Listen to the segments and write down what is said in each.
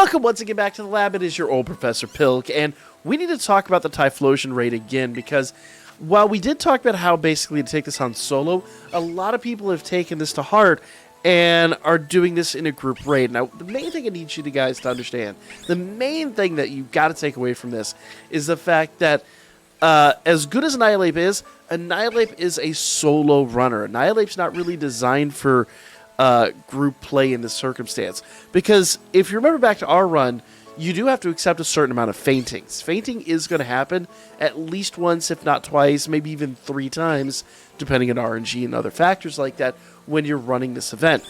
Welcome once again back to the lab. It is your old Professor Pilk, and we need to talk about the Typhlosion raid again, because while we did talk about how basically to take this on solo, a lot of people have taken this to heart and are doing this in a group raid. Now, the main thing I need you guys to understand, the main thing that you've got to take away from this is the fact that as good as Annihilape is a solo runner. Annihilape's not really designed for group play in this circumstance. Because if you remember back to our run, you do have to accept a certain amount of faintings. Fainting is going to happen at least once, if not twice, maybe even 3 times, depending on RNG and other factors like that, when you're running this event.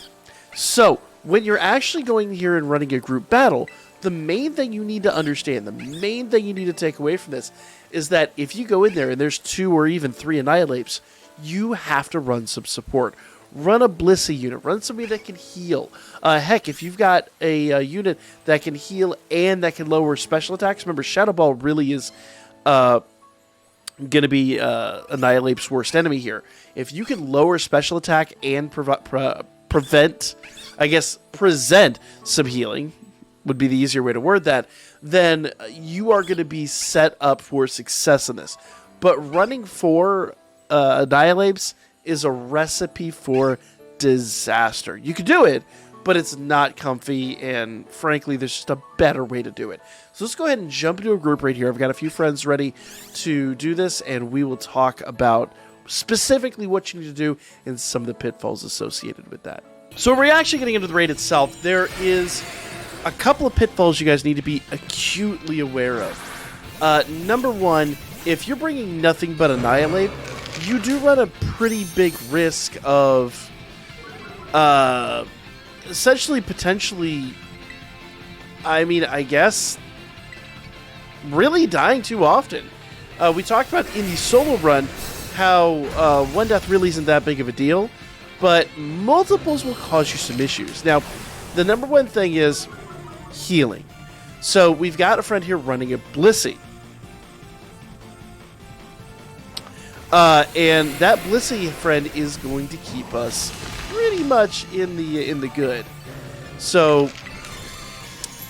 So, when you're actually going here and running a group battle, the main thing you need to understand, the main thing you need to take away from this, is that if you go in there and there's 2 or even 3 Annihilapes, you have to run some support. Run a Blissey unit. Run somebody that can heal. Heck, if you've got a unit that can heal and that can lower special attacks, remember, Shadow Ball really is going to be Annihilape's worst enemy here. If you can lower special attack and present some healing, would be the easier way to word that, then you are going to be set up for success in this. But running 4 Annihilapes is a recipe for disaster. You could do it, but it's not comfy, and frankly, there's just a better way to do it. So let's go ahead and jump into a group right here. I've got a few friends ready to do this, and we will talk about specifically what you need to do and some of the pitfalls associated with that. So we're actually getting into the raid itself. There is a couple of pitfalls you guys need to be acutely aware of. Number 1, if you're bringing nothing but Annihilape, you do run a pretty big risk of essentially, potentially, I guess, really dying too often. We talked about in the solo run how one death really isn't that big of a deal, but multiples will cause you some issues. Now, the number 1 thing is healing. So we've got a friend here running a Blissey. And that Blissey friend is going to keep us pretty much in the good. So,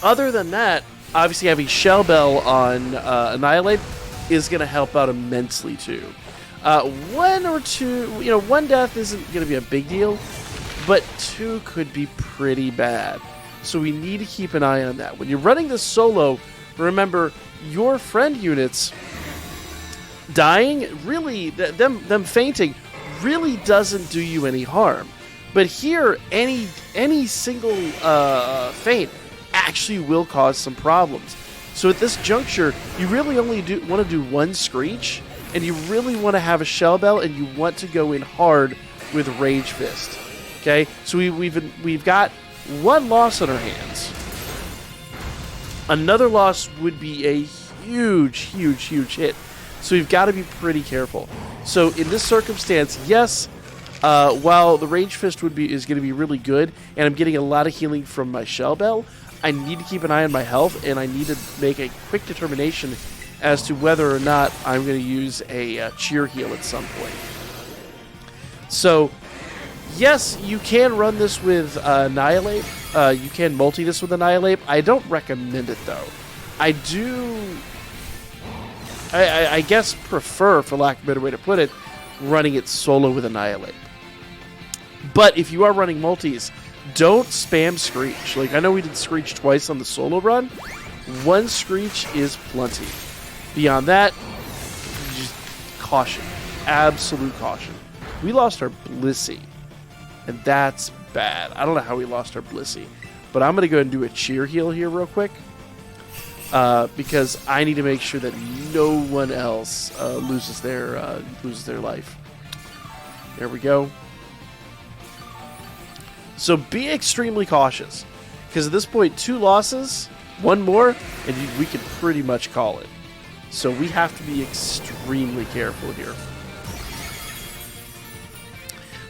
other than that, obviously having Shell Bell on Annihilape is going to help out immensely too. 1 or 2, 1 death isn't going to be a big deal, but 2 could be pretty bad. So we need to keep an eye on that. When you're running this solo, remember your friend units dying, really, them fainting really doesn't do you any harm. But here, any single faint actually will cause some problems. So at this juncture, you really only want to do 1 Screech, and you really want to have a Shell Bell, and you want to go in hard with Rage Fist. Okay, so we've got 1 loss on our hands. Another loss would be a huge hit. So we've got to be pretty careful. So in this circumstance, yes, while the Rage Fist is going to be really good, and I'm getting a lot of healing from my Shell Bell, I need to keep an eye on my health, and I need to make a quick determination as to whether or not I'm going to use a cheer heal at some point. So, yes, you can run this with Annihilape. You can multi this with Annihilape. I don't recommend it, though. I guess prefer, for lack of a better way to put it, running it solo with Annihilape. But if you are running multis, don't spam Screech. Like, I know we did Screech twice on the solo run. 1 Screech is plenty. Beyond that, just caution. Absolute caution. We lost our Blissey, and that's bad. I don't know how we lost our Blissey, but I'm going to go ahead and do a cheer heal here real quick. Because I need to make sure that no one else loses their life. There we go. So be extremely cautious, because at this point, 2 losses, 1 more, and we can pretty much call it. So we have to be extremely careful here.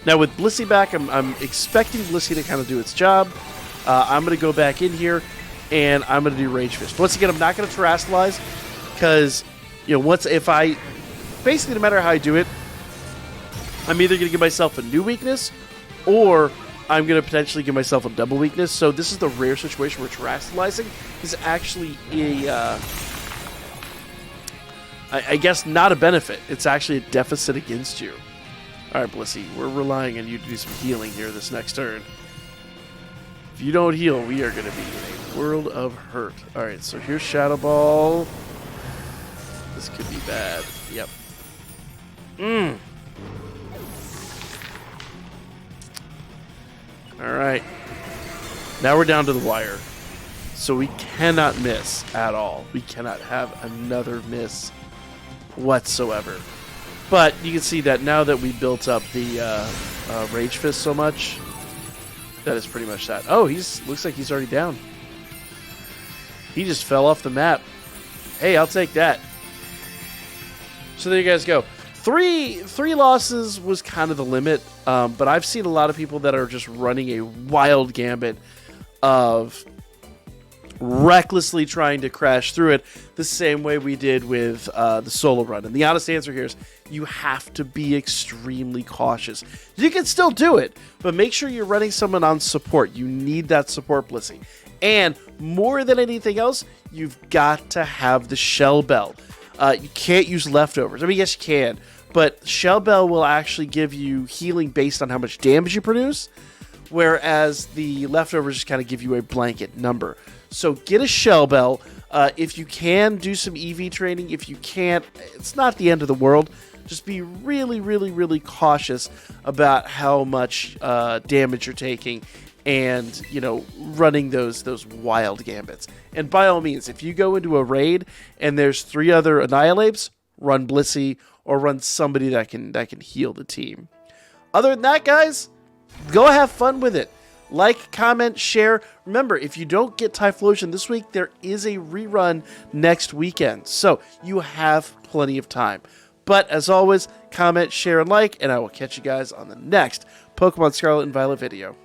Now with Blissey back, I'm expecting Blissey to kind of do its job. I'm going to go back in here, and I'm going to do Rage Fist. Once again, I'm not going to Terastallize, because, basically no matter how I do it, I'm either going to give myself a new weakness, or I'm going to potentially give myself a double weakness. So this is the rare situation where terastallizing is actually a, I guess, not a benefit. It's actually a deficit against you. All right, Blissey, we're relying on you to do some healing here this next turn. If you don't heal, we are going to be in a world of hurt. All right, so here's Shadow Ball. This could be bad. Yep. All right. Now we're down to the wire. So we cannot miss at all. We cannot have another miss whatsoever. But you can see that now that we built up the Rage Fist so much, that is pretty much that. Oh, looks like he's already down. He just fell off the map. Hey, I'll take that. So there you guys go. Three losses was kind of the limit, but I've seen a lot of people that are just running a wild gambit of recklessly trying to crash through it the same way we did with the solo run. And the honest answer here is you have to be extremely cautious. You can still do it, but make sure you're running someone on support. You need that support, Blissey. And more than anything else, you've got to have the Shell Bell. You can't use leftovers. I mean, yes, you can, but Shell Bell will actually give you healing based on how much damage you produce, whereas the leftovers just kind of give you a blanket number. So get a Shell Bell. If you can, do some EV training. If you can't, it's not the end of the world. Just be really, really, really cautious about how much damage you're taking and, you know, running those wild gambits. And by all means, if you go into a raid and there's 3 other Annihilapes, run Blissey or run somebody that can heal the team. Other than that, guys, go have fun with it. Like, comment, share. Remember, if you don't get Typhlosion this week, there is a rerun next weekend. So you have plenty of time. But as always, comment, share, and like, and I will catch you guys on the next Pokemon Scarlet and Violet video.